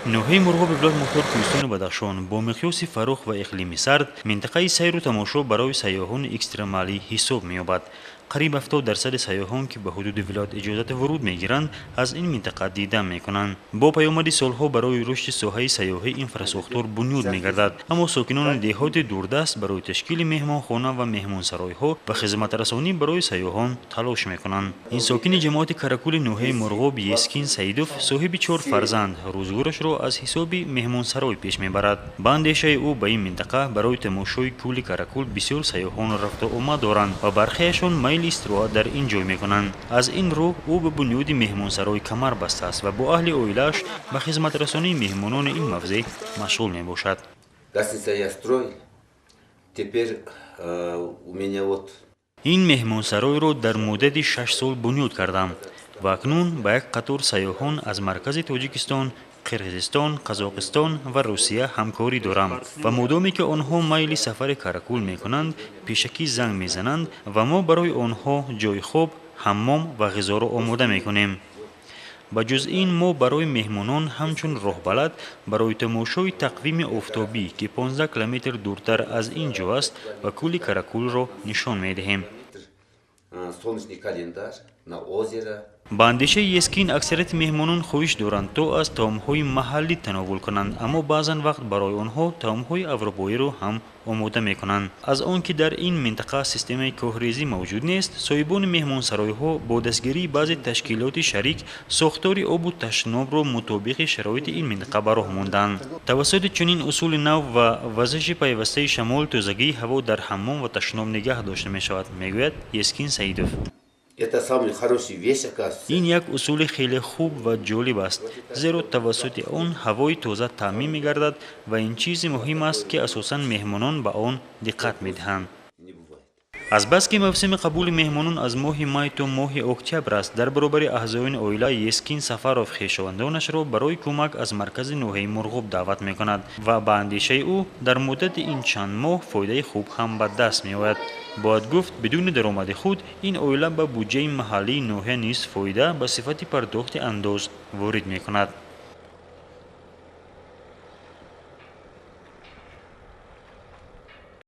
نوحه مرغوب ولایت مختار کوهستان بدخشان با مقیاس فراخ و اقلیمی سرد منطقه سیر و تماشا برای سیاحان اکسترمالی حساب می‌یابد. قریب 70% سیاحان که به حدود ولایت اجازت ورود می‌گیرند از این منطقه دیدن می‌کنند. با پیامد سالها برای رشد ساحه سیاحی اینفراستراکچور بنیاد می‌گردد، اما ساکنان دهات دوردست برای تشکیل مهمانخانه و مهمانسرای‌ها و خدمت رسانی برای سیاحان تلاش می‌کنند. این ساکن جماعت کرکول نوحه مرغوب یسکین سیدوف صاحب 4 فرزند روزگارش را از حساب مهمانسرای پیش می‌برد. به اندیشه او به این منطقه برای تماشای کول کرکول بسیار سیاحان رفت و آمد دارند و برخیشان میل استراحت در این جای می‌کنند. از این رو او به بنیاد مهمانسرای کمر بسته است و با اهل عائله‌اش به خدمت رسانی مهمانان این موضع مشغول میباشد. این مهمانسرای را در مدت 6 سال بنیاد کردم و اکنون با یک قطار سیاحان از مرکز تاجیکستان، قرقیزستان، قزاقستان و روسیه همکاری دارم و مدامی که آنها میل سفر کرکول میکنند پیشکی زنگ میزنند و ما برای آنها جای خواب، حمام و غذا را آماده میکنیم. با جز این ما برای مهمانان همچون راهبلد برای تماشای تقویم آفتابی که 15 کیلومتر دورتر از اینجا است و کولی کرکول را نشان میدهیم. با اندیشه یسکین اکثریت مهمانان خواهش دارند تا از طعم‌های محلی تناول کنند، اما بعضا وقت برای آنها طعم‌های اروپایی را هم آماده می‌کنند. از آنکه در این منطقه سیستم کوهریزی موجود نیست، صاحبان مهمانسرای‌ها با دستگیری بعضی تشکیلات شریک ساختار آب و تشناب را مطابق شرایط این منطقه به راه ماندند. توسط چنین اصول نو و ورزش پیوسته شمال تازگی هوا در حمام و تشناب نگه داشته می‌شود، میگوید یسکین سیدوف. این یک اصول خیلی خوب و جالب است، زیرا توسط آن هوای تازه تامین می‌گردد و این چیز مهم است که اساساً مهمانان به آن دقت می‌دهند. از بس که موسم قبول مهمانان از ماه می تا ماه اکتبر است، در برابر اعضایان عائله یسکین سفروف خویشاوندانش را برای کمک از مرکز نوحه مرغوب دعوت می‌کند و به اندیشه او در مدت این چند ماه فایده خوب هم به دست می‌آید. باید گفت بدون درآمد خود این عائله به بودجه محلی نوحه نیز فایده به صفت پرداخت انداز وارد می‌کند.